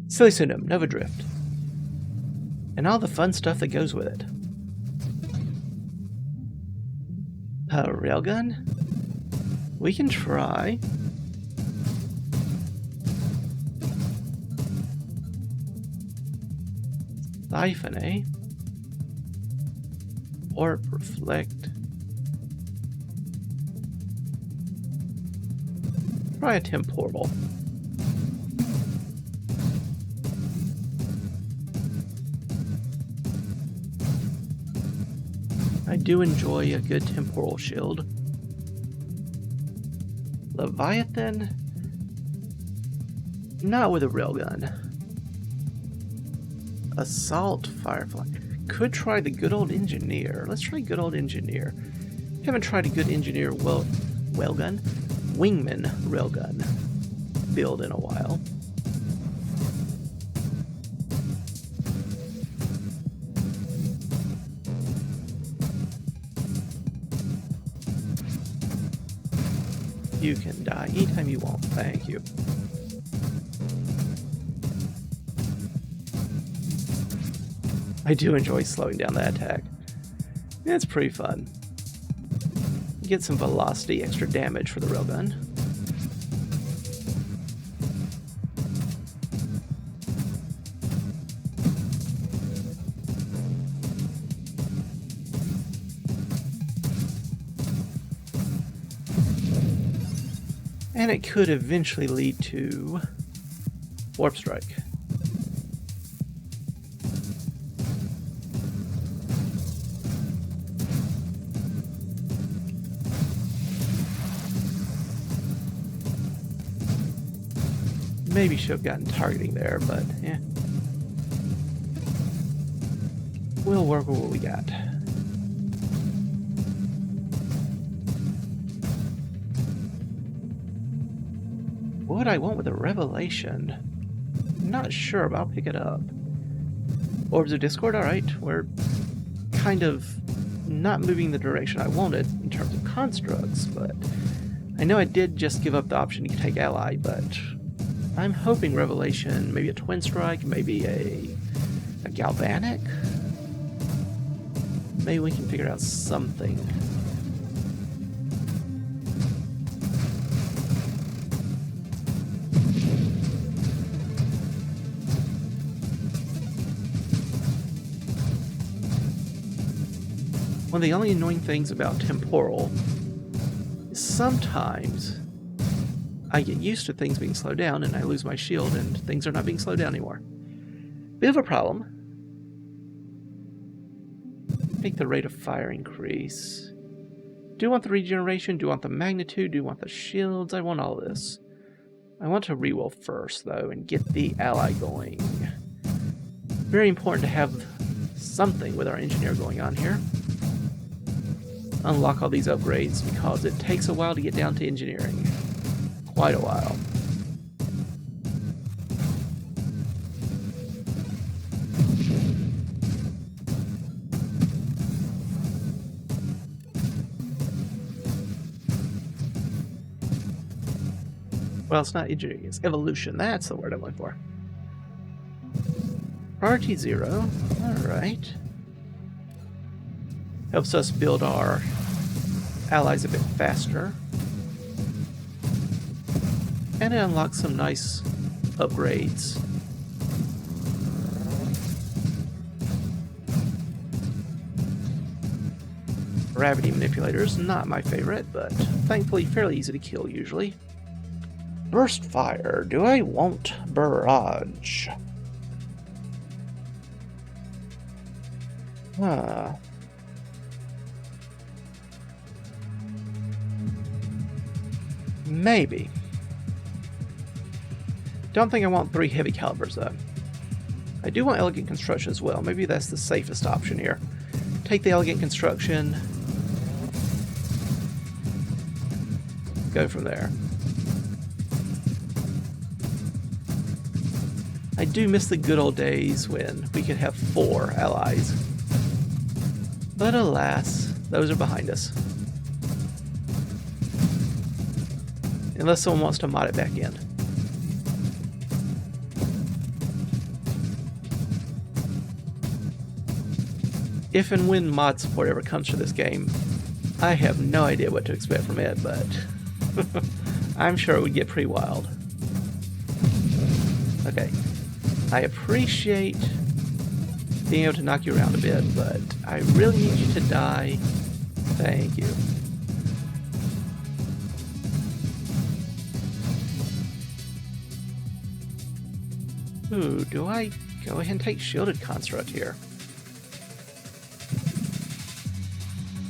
SillyPseudonym, Nova Drift. And all the fun stuff that goes with it. Railgun? We can try. Siphon, Warp, Reflect. Try a temporal. I do enjoy a good temporal shield. Leviathan? Not with a railgun. Assault Firefly. Could try the good old engineer. Let's try good old engineer. Haven't tried a good engineer wingman railgun build in a while. You can die anytime you want. Thank you. I do enjoy slowing down that attack. It's pretty fun. Get some velocity, extra damage for the railgun. And it could eventually lead to Warpstrike. Maybe should have gotten targeting there, but yeah. We'll work with what we got. What would I want with a revelation? Not sure, but I'll pick it up. Orbs of Discord, alright. We're kind of not moving the direction I wanted in terms of constructs, but I know I did just give up the option to take ally, but I'm hoping revelation, maybe a twin strike, maybe a galvanic. Maybe we can figure out something. One of the only annoying things about temporal is sometimes I get used to things being slowed down and I lose my shield and things are not being slowed down anymore. Bit of a problem. Make the rate of fire increase. Do you want the regeneration? Do you want the magnitude? Do you want the shields? I want all this. I want to reroll first though and get the ally going. Very important to have something with our engineer going on here. Unlock all these upgrades because it takes a while to get down to engineering. Quite a while. Well, it's not engineering, it's evolution. That's the word I'm looking for. Priority 0. Alright. Helps us build our allies a bit faster. And it unlocks some nice upgrades. Gravity manipulators, not my favorite, but thankfully fairly easy to kill usually. Burst fire. Do I want barrage? Maybe. Don't think I want 3 heavy calibers though. I do want elegant construction as well. Maybe that's the safest option here. Take the elegant construction. Go from there. I do miss the good old days when we could have 4 allies. But alas, those are behind us. Unless someone wants to mod it back in. if and when mod support ever comes for this game, I have no idea what to expect from it, but I'm sure it would get pretty wild. Okay, I appreciate being able to knock you around a bit, but I really need you to die. Thank you. Ooh, do I go ahead and take Shielded Construct here?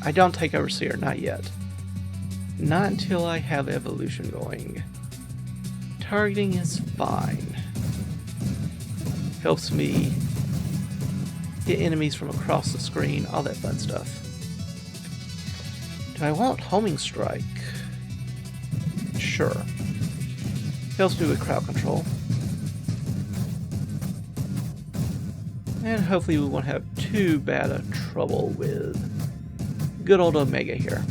I don't take Overseer, not yet. Not until I have Evolution going. Targeting is fine. Helps me hit enemies from across the screen, all that fun stuff. Do I want Homing Strike? Sure. Helps me with crowd control. And hopefully we won't have too bad a trouble with good old Omega here.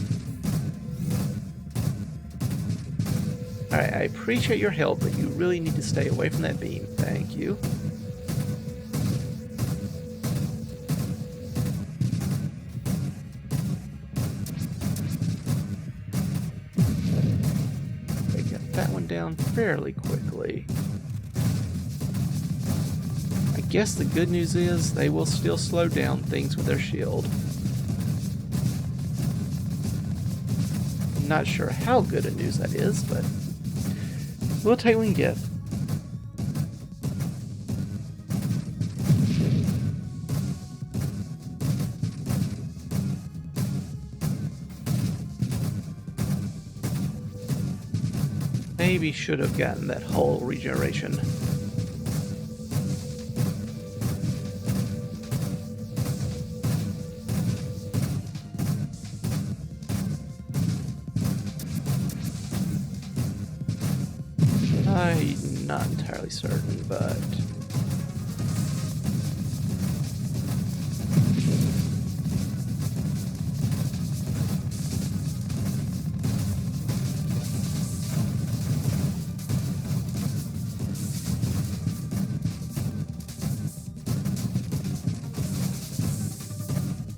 Alright, I appreciate your help, but you really need to stay away from that beam. Thank you. I got that one down fairly quickly. I guess the good news is they will still slow down things with their shield. I'm not sure how good a news that is, but we'll take what we can get. Maybe should have gotten that whole regeneration. I'm not entirely certain, but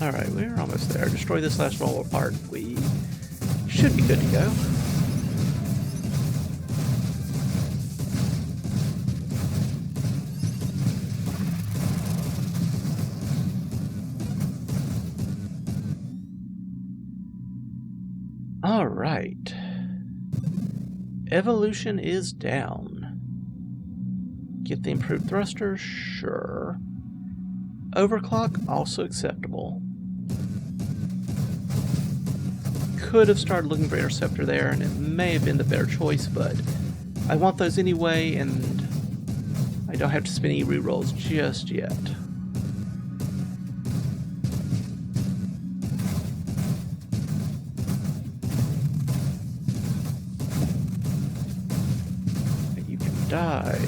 alright, we're almost there. Destroy this last roll apart. We should be good to go. Alright. Evolution is down. Get the improved thruster? Sure. Overclock? Also acceptable. Could have started looking for Interceptor there, and it may have been the better choice, but I want those anyway, and I don't have to spend any rerolls just yet. You can die.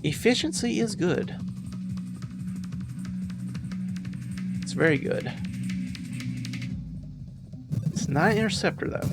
Efficiency is good. It's very good. It's not an Interceptor, though.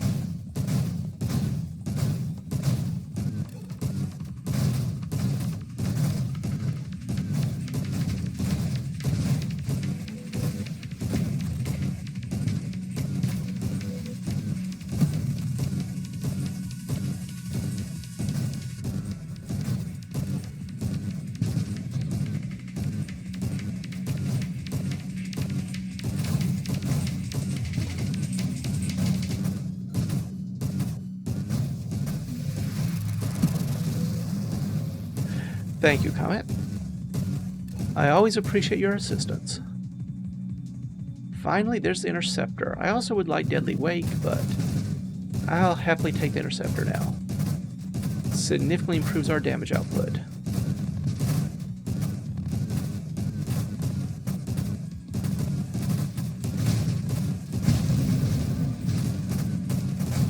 Thank you, Comet. I always appreciate your assistance. Finally, there's the Interceptor. I also would like Deadly Wake, but I'll happily take the Interceptor now. Significantly improves our damage output.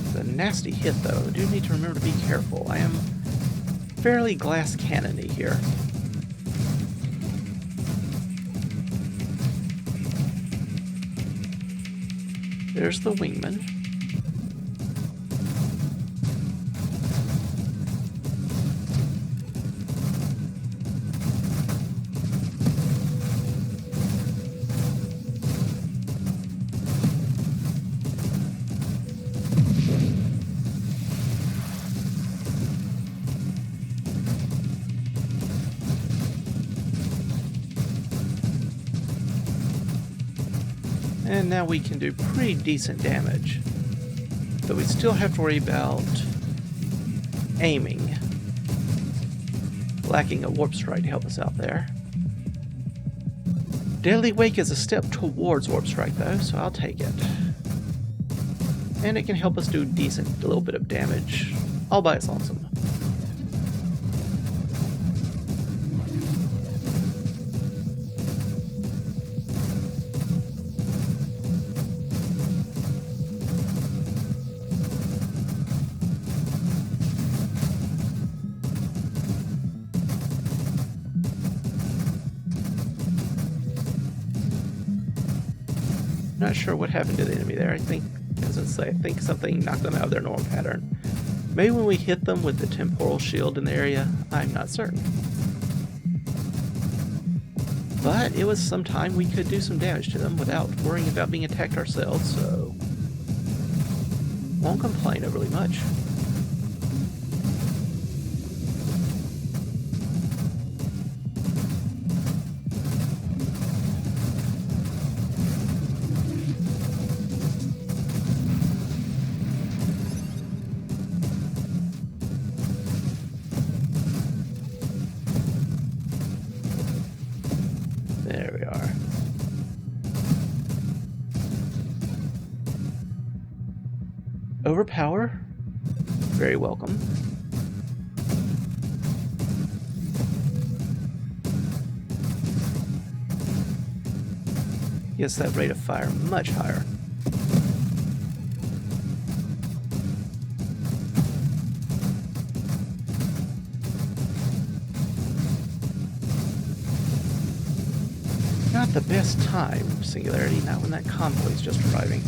It's a nasty hit, though. I do need to remember to be careful. I am fairly glass cannon-y here. There's the Wingmen. And now we can do pretty decent damage. Though we still have to worry about aiming. Lacking a Warpstrike to help us out there. Deadly Wake is a step towards Warpstrike though, so I'll take it. And it can help us do a little bit of damage all by its lonesome. Not sure what happened to the enemy there. I think something knocked them out of their normal pattern. Maybe when we hit them with the temporal shield in the area, I'm not certain. But it was some time we could do some damage to them without worrying about being attacked ourselves, so won't complain overly much. There we are. Overpower? Very welcome. Yes, that rate of fire much higher. Not the best time, Singularity, not when that convoy is just arriving.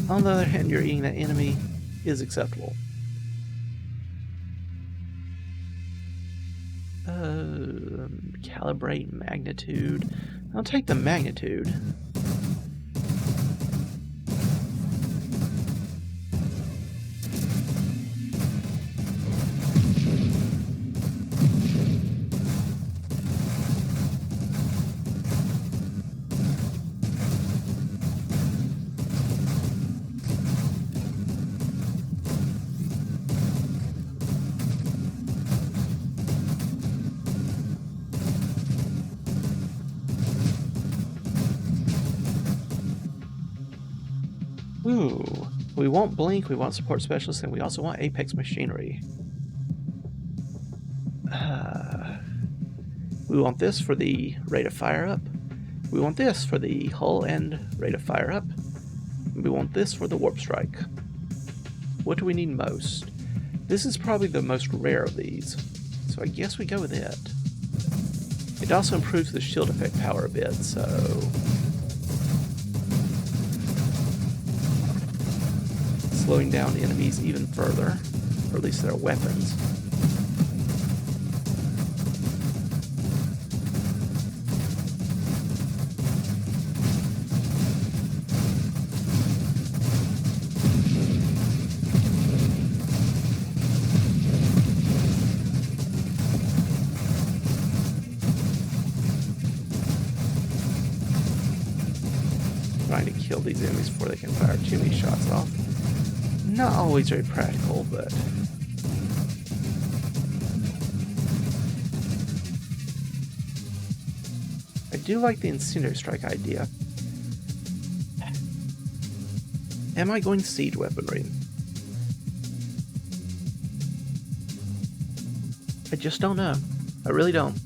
On the other hand, you're eating that enemy is acceptable. Calibrate magnitude. I'll take the magnitude. Ooh, we want Blink, we want Support Specialist, and we also want Apex Machinery. We want this for the rate of fire up. We want this for the hull and rate of fire up. We want this for the Warpstrike. What do we need most? This is probably the most rare of these, so I guess we go with it. It also improves the shield effect power a bit, so slowing down enemies even further, or at least their weapons. Trying to kill these enemies before they can fire too many shots off. Not always very practical, but I do like the Incendiary Strike idea. Am I going siege weaponry? I just don't know. I really don't.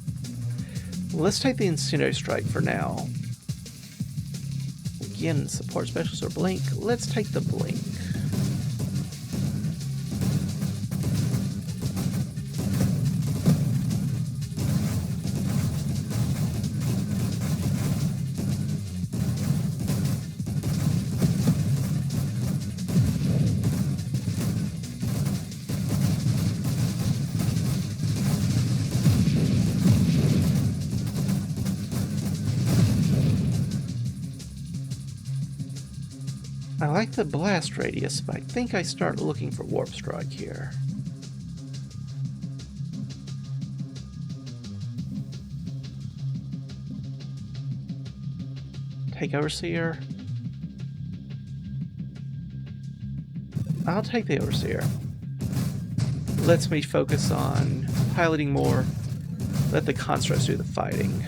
Let's take the Incendiary Strike for now. Again, Support Specialist or Blink. Let's take the Blink. I like the blast radius, but I think I start looking for Warpstrike here. Take Overseer. I'll take the Overseer. Lets me focus on piloting more. Let the constructs do the fighting.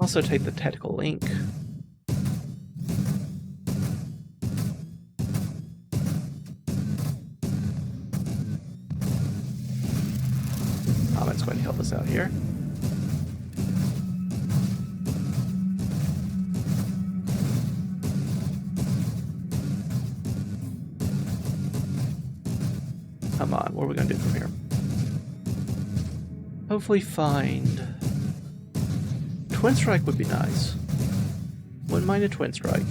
Also take the Tactical Link. It's going to help us out here. Come on, what are we going to do from here? Hopefully find... Twin Strike would be nice. Wouldn't mind a Twin Strike.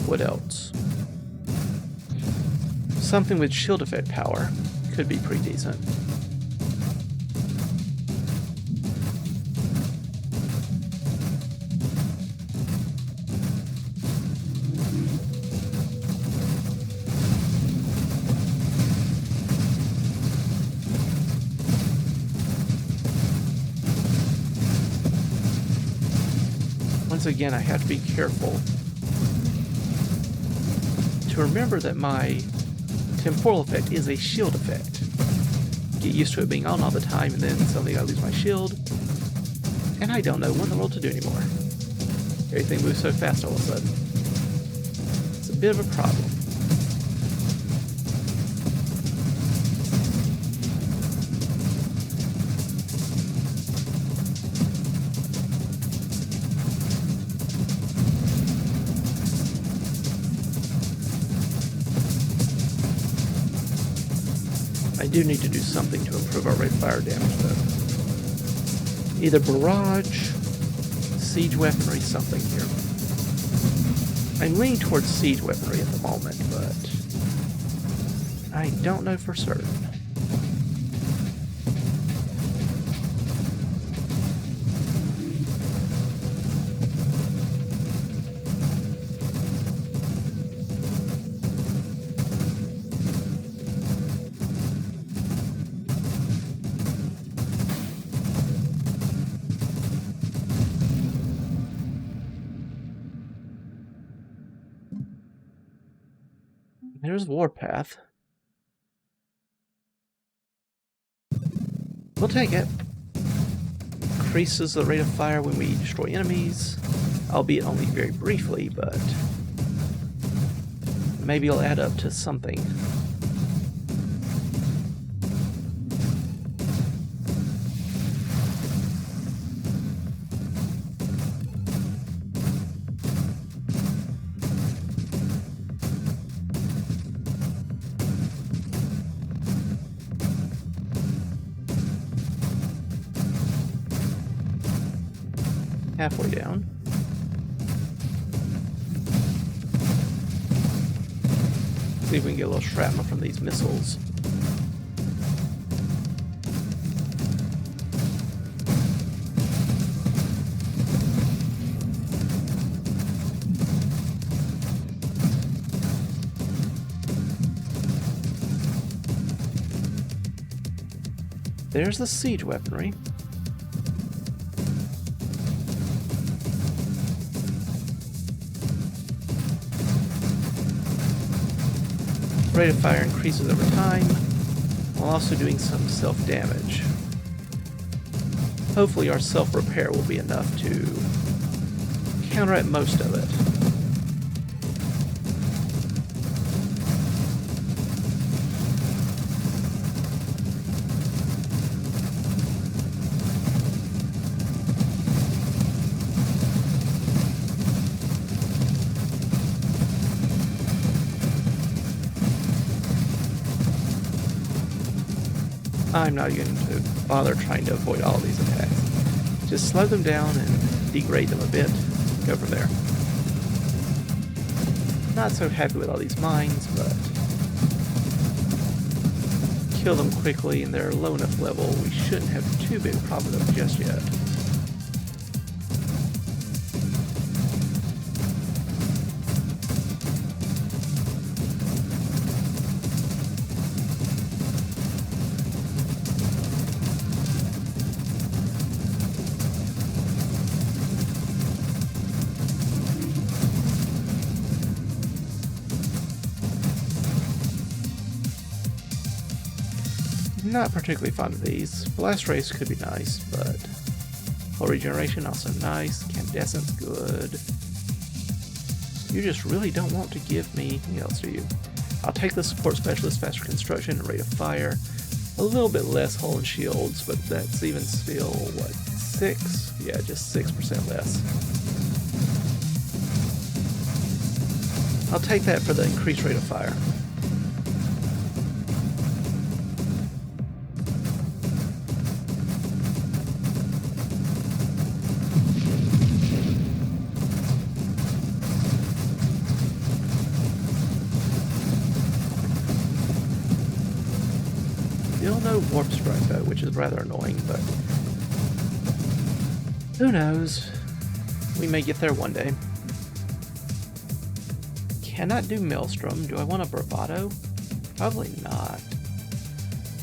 What else? Something with shield effect power could be pretty decent. Once again, I have to be careful to remember that my temporal effect is a shield effect. Get used to it being on all the time, and then suddenly I lose my shield, and I don't know what in the world to do anymore. Everything moves so fast all of a sudden. It's a bit of a problem. I do need to do something to improve our rate of fire damage, though. Either barrage, siege weaponry, something here. I'm leaning towards siege weaponry at the moment, but I don't know for certain. There's Warpath. We'll take it. Increases the rate of fire when we destroy enemies, albeit only very briefly, but maybe it'll add up to something. Halfway down. See if we can get a little shrapnel from these missiles. There's the siege weaponry. Rate of fire increases over time, while also doing some self-damage. Hopefully our self-repair will be enough to counteract most of it. I'm not going to bother trying to avoid all these attacks. Just slow them down and degrade them a bit. Go from there. Not so happy with all these mines, but kill them quickly and they're low enough level we shouldn't have too big a problem with them just yet. Not particularly fond of these. Blast Race could be nice, but Full Regeneration also nice. Incandescence good. You just really don't want to give me anything else, do you? I'll take the Support Specialist, Faster Construction, and Rate of Fire. A little bit less hull and shields, but that's even still, what, 6? Yeah, just 6% less. I'll take that for the increased rate of fire. Still no Warpstrike though, which is rather annoying, but who knows? We may get there one day. Cannot do Maelstrom. Do I want a Bravado? Probably not.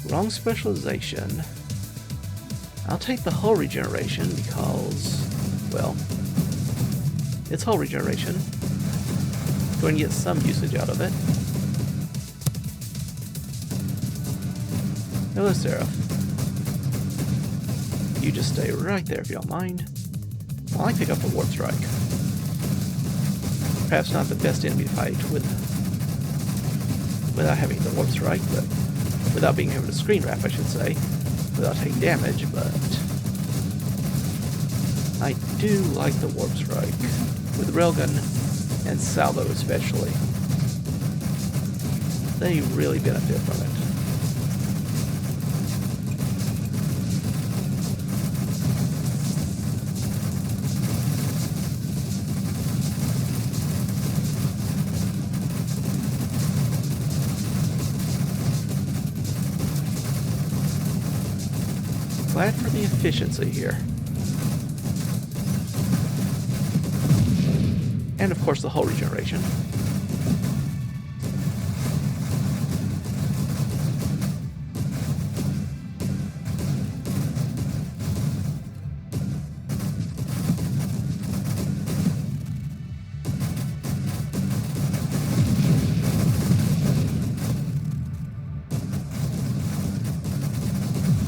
Wrong specialization. I'll take the hull regeneration because, well, it's hull regeneration. Going to get some usage out of it. Hello, Seraph. You just stay right there if you don't mind. While I pick up a Warpstrike. Perhaps not the best enemy to fight without having the Warpstrike, but without being able to screen wrap, I should say, without taking damage, but I do like the Warpstrike, with Railgun and Salvo especially. They really benefit from it. Glad for the efficiency here. And of course the hull regeneration.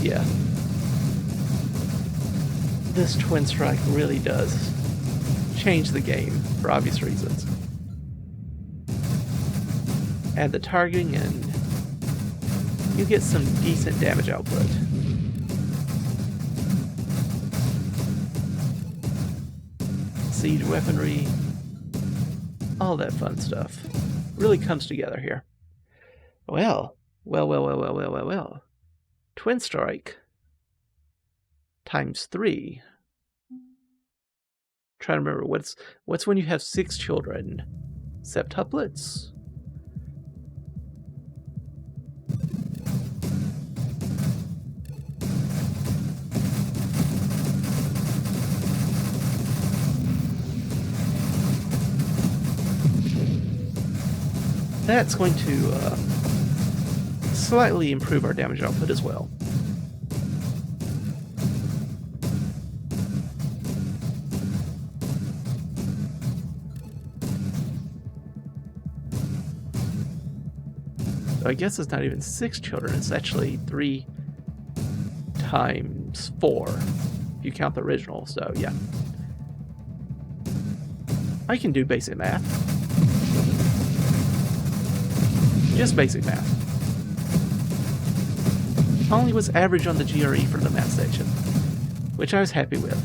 Yeah. This Twin Strike really does change the game for obvious reasons. Add the targeting and you get some decent damage output. Siege weaponry, all that fun stuff really comes together here. Well. Twin Strike times 3. Trying to remember what's when you have 6 children. Septuplets? That's going to slightly improve our damage output as well. So I guess it's not even 6 children, it's actually 3 times 4, if you count the original, so yeah. I can do basic math. Just basic math. Only was average on the GRE for the math section, which I was happy with.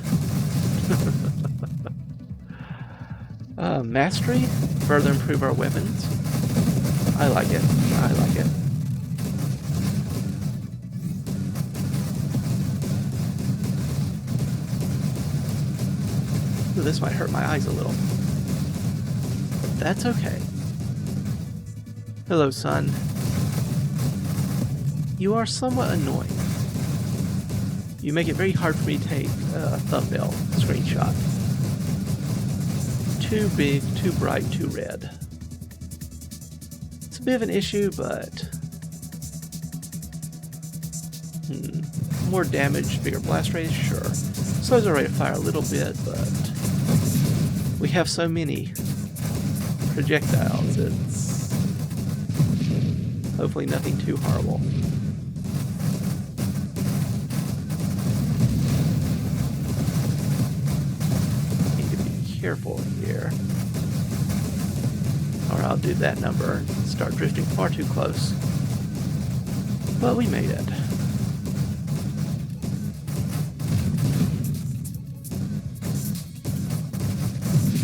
Mastery, further improve our weapons. I like it. I like it. Ooh, this might hurt my eyes a little. But that's okay. Hello, son. You are somewhat annoying. You make it very hard for me to take a thumbnail screenshot. Too big, too bright, too red. It's a bit of an issue, but more damage, bigger blast radius, sure. Slows our rate of fire a little bit, but we have so many projectiles, it's hopefully nothing too horrible. careful here. Or I'll do that number and start drifting far too close. But we made it.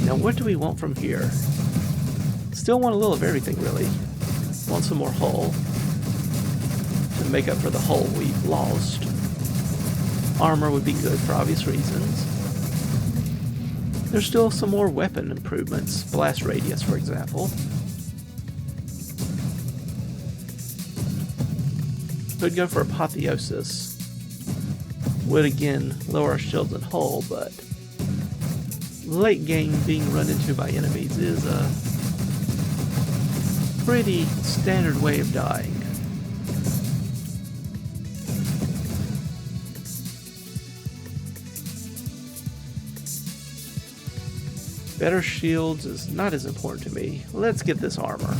Now what do we want from here? Still want a little of everything, really. Want some more hull to make up for the hull we've lost. Armor would be good for obvious reasons. There's still some more weapon improvements. Blast radius, for example. Could go for apotheosis. Would again lower our shields and hull, but late game being run into by enemies is a pretty standard way of dying. Better shields is not as important to me. Let's get this armor.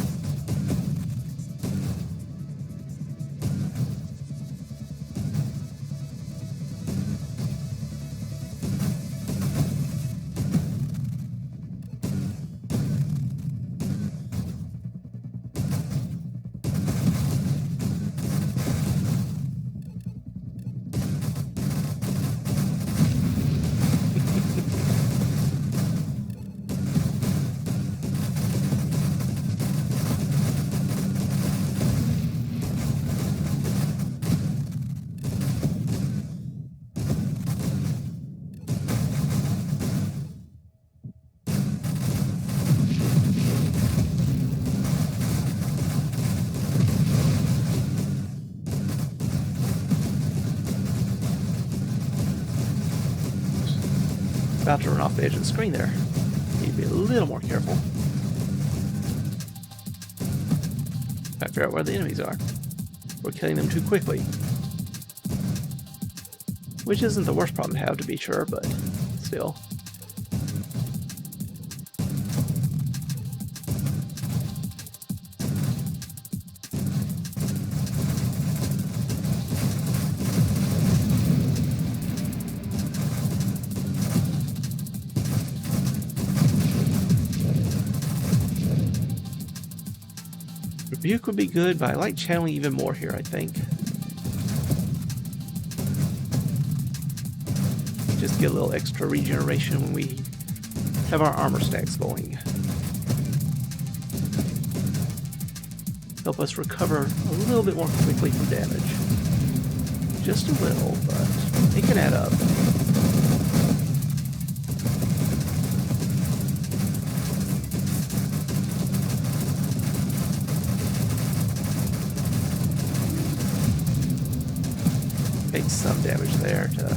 About to run off the edge of the screen there. Need to be a little more careful. Gotta figure out where the enemies are. We're killing them too quickly. Which isn't the worst problem to have, to be sure, but still. Rebuke would be good, but I like channeling even more here, I think. Just get a little extra regeneration when we have our armor stacks going. Help us recover a little bit more quickly from damage. Just a little, but it can add up. Take some damage there to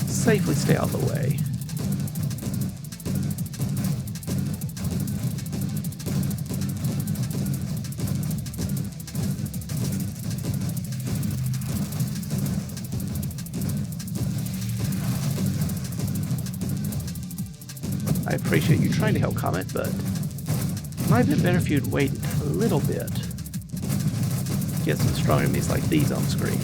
safely stay out of the way. I appreciate you trying to help, Comet, but it might have been better if you'd waited a little bit. Get some strong enemies like these on screen.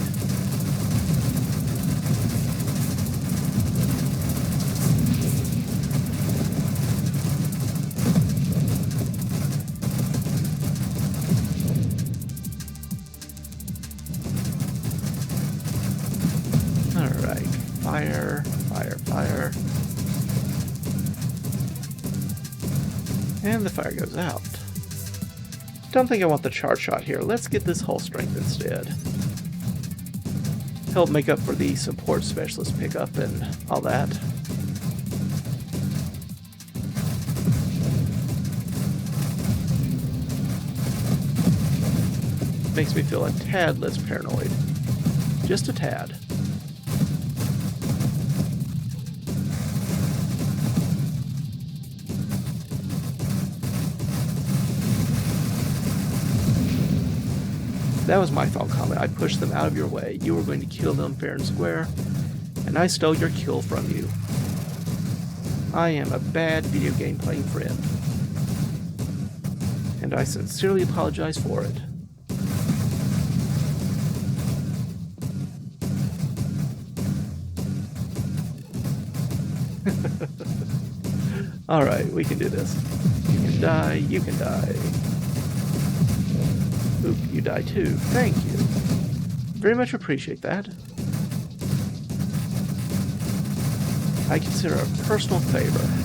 Fire, fire, fire. And the fire goes out. Don't think I want the charge shot here. Let's get this hull strength instead. Help make up for the support specialist pickup and all that. Makes me feel a tad less paranoid. Just a tad. That was my fault, Comet. I pushed them out of your way. You were going to kill them fair and square, and I stole your kill from you. I am a bad video game playing friend, and I sincerely apologize for it. Alright, we can do this. You can die, you can die. Oop, you die too. Thank you. Very much appreciate that. I consider a personal favor.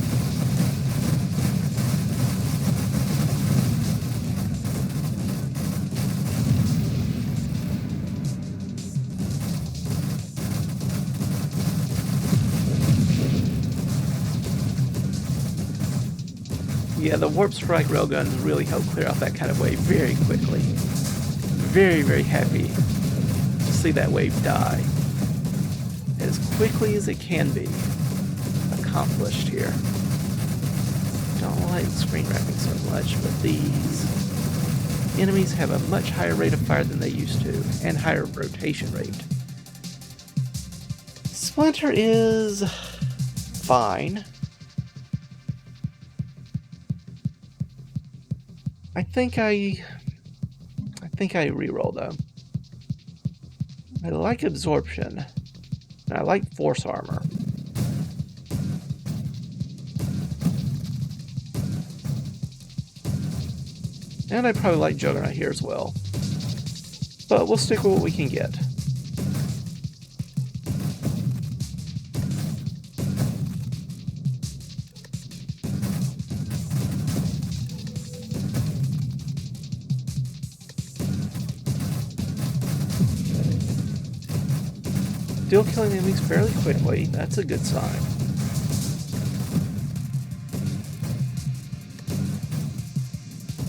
Yeah, the Warpstrike railguns really help clear out that kind of wave very quickly. Very, very happy to see that wave die as quickly as it can be accomplished here. Don't like screen wrapping so much, but these enemies have a much higher rate of fire than they used to, and higher rotation rate. Splinter is fine. I think I reroll though. I like absorption, and I like force armor. And I probably like Juggernaut here as well. But we'll stick with what we can get. Still killing the enemies fairly quickly, that's a good sign.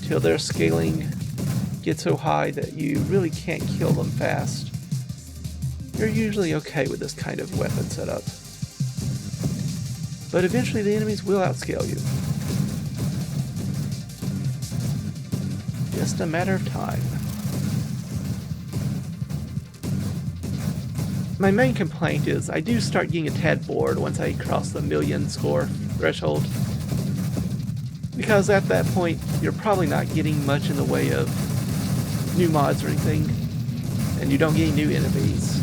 Till their scaling gets so high that you really can't kill them fast. You're usually okay with this kind of weapon setup. But eventually the enemies will outscale you. Just a matter of time. My main complaint is I do start getting a tad bored once I cross the 1,000,000 score threshold. Because at that point, you're probably not getting much in the way of new mods or anything, and you don't get any new enemies.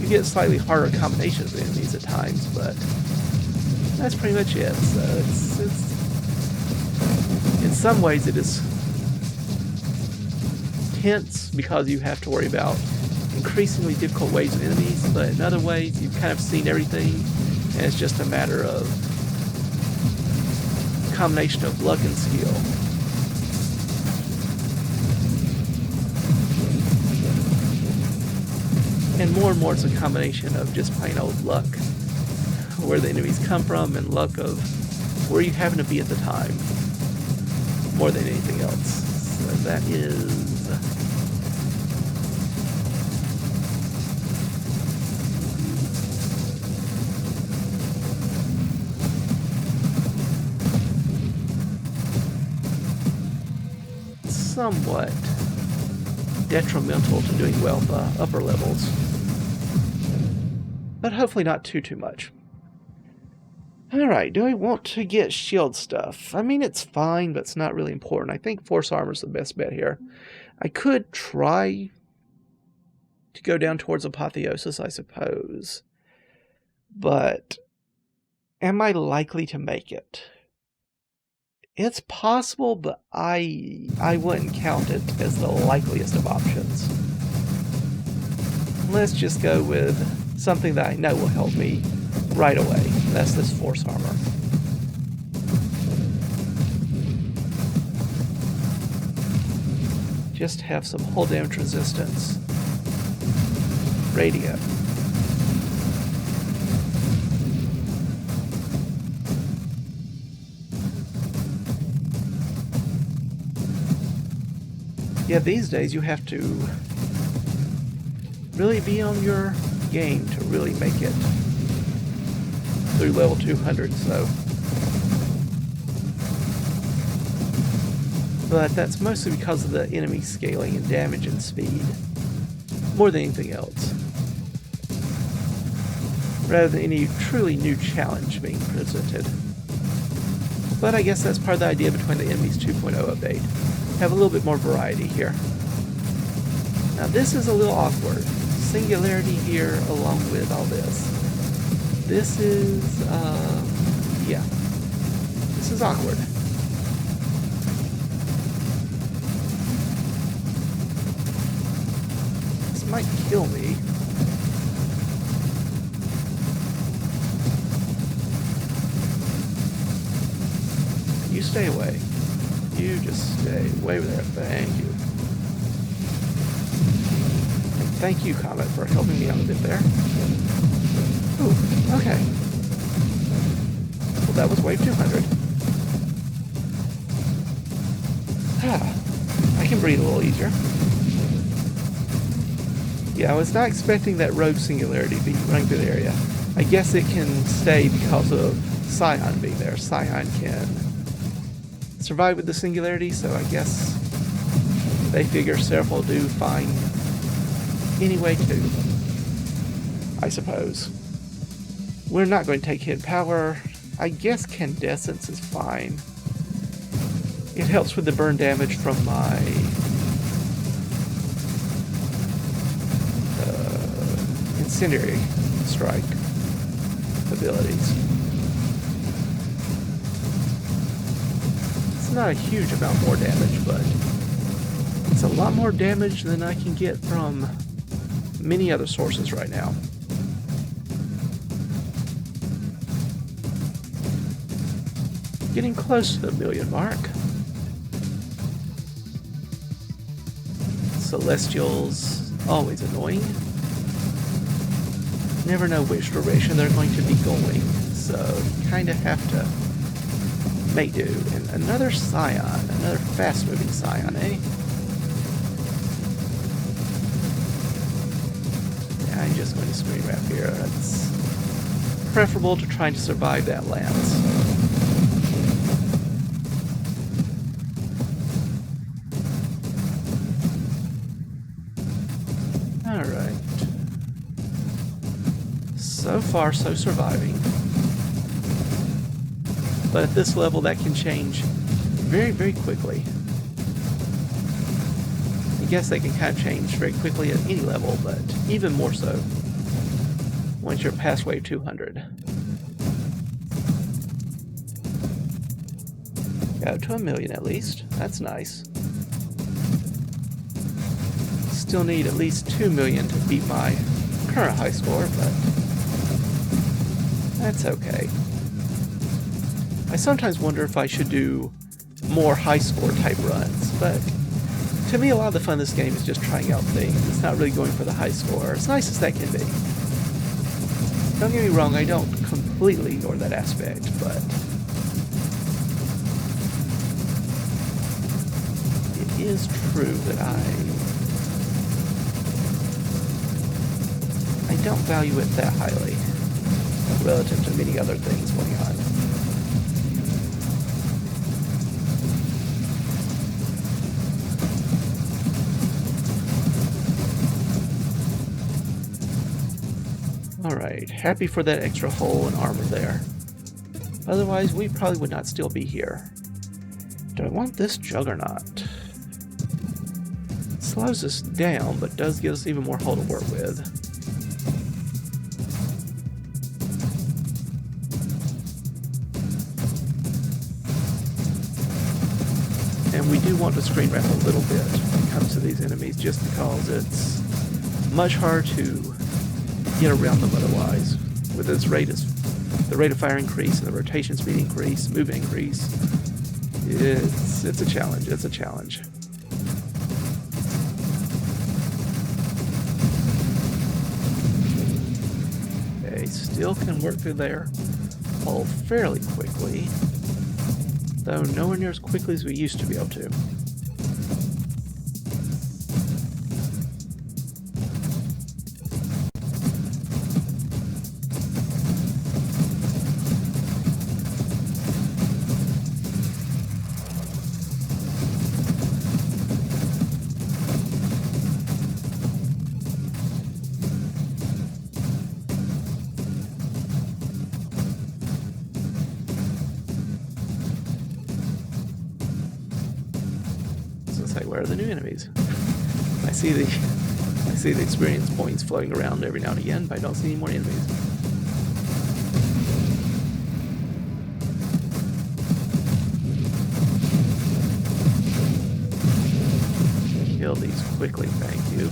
You get slightly harder combinations of enemies at times, but that's pretty much it. So it's in some ways it is tense because you have to worry about increasingly difficult waves of enemies, but in other ways you've kind of seen everything, and it's just a matter of a combination of luck and skill. And more it's a combination of just plain old luck, where the enemies come from, and luck of where you happen to be at the time, more than anything else. So that is somewhat detrimental to doing well at the upper levels, but hopefully not too much. Alright, do I want to get shield stuff? I mean, it's fine, but it's not really important. I think force armor is the best bet here. I could try to go down towards apotheosis, I suppose, but am I likely to make it? It's possible, but I wouldn't count it as the likeliest of options. Let's just go with something that I know will help me right away. That's this force armor. Just have some hull damage resistance. Radio. Yeah, these days you have to really be on your game to really make it through level 200, so. But that's mostly because of the enemy scaling and damage and speed, more than anything else. Rather than any truly new challenge being presented. But I guess that's part of the idea between the Enemies 2.0 update. Have a little bit more variety here. Now this is a little awkward. Singularity here along with all this. This is, yeah. This is awkward. This might kill me. You stay away. You just stay away there. Thank you. And thank you, Comet, for helping me out a bit there. Ooh, okay. Well, that was wave 200. I can breathe a little easier. Yeah, I was not expecting that rogue singularity to be running through the area. I guess it can stay because of Scion being there. Scion can survive with the singularity, so I guess they figure Seraph will do fine anyway too, I suppose. We're not going to take hidden power. I guess Candescence is fine. It helps with the burn damage from my Incendiary Strike abilities. It's not a huge amount more damage, but it's a lot more damage than I can get from many other sources right now. Getting close to the 1 million mark. Celestials, always annoying. Never know which direction they're going to be going, so you kind of have to make do. And another Scion, another fast-moving Scion, eh? Yeah, I'm just going to screen wrap here. It's preferable to trying to survive that lance. Alright. So far, so surviving. But at this level, that can change very, very quickly. I guess they can kind of change very quickly at any level, but even more so once you're past wave 200. Got up to 1 million at least. That's nice. Still need at least 2 million to beat my current high score, but that's okay. I sometimes wonder if I should do more high score type runs, but to me a lot of the fun of this game is just trying out things. It's not really going for the high score, as nice as that can be. Don't get me wrong, I don't completely ignore that aspect, but it is true that I don't value it that highly relative to many other things going on. Alright, happy for that extra hull and armor there. Otherwise, we probably would not still be here. Do I want this Juggernaut? It slows us down, but does give us even more hull to work with. And we do want to screen wrap a little bit when it comes to these enemies, just because it's much harder to get around them otherwise. With its the rate of fire increase and the rotation speed increase, movement increase, it's a challenge. It's a challenge. Okay, still can work through there hull fairly quickly, though nowhere near as quickly as we used to be able to. Where are the new enemies? I see the experience points floating around every now and again, but I don't see any more enemies. these quickly, thank you.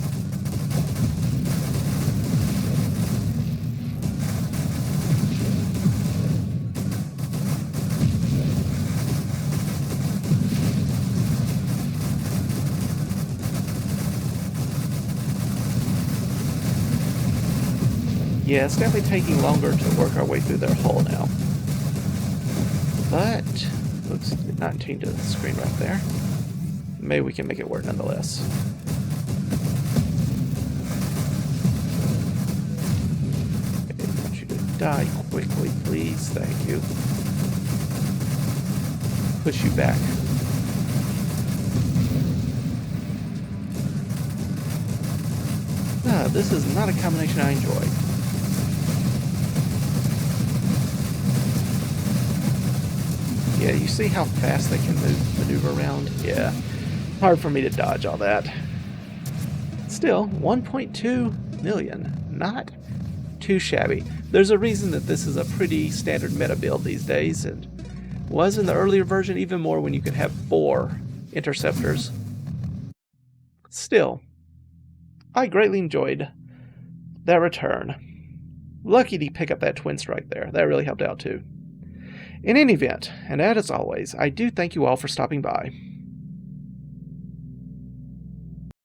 Yeah, it's definitely taking longer to work our way through their hull now. But, oops, did not intend to screen right there. Maybe we can make it work nonetheless. Okay, I want you to die quickly, please. Thank you. Push you back. Ah, this is not a combination I enjoy. Yeah, you see how fast they can maneuver around? Yeah. Hard for me to dodge all that. Still, 1.2 million. Not too shabby. There's a reason that this is a pretty standard meta build these days, and was in the earlier version even more when you could have 4 interceptors. Still, I greatly enjoyed that return. Lucky to pick up that twin strike there. That really helped out too. In any event, and as always, I do thank you all for stopping by.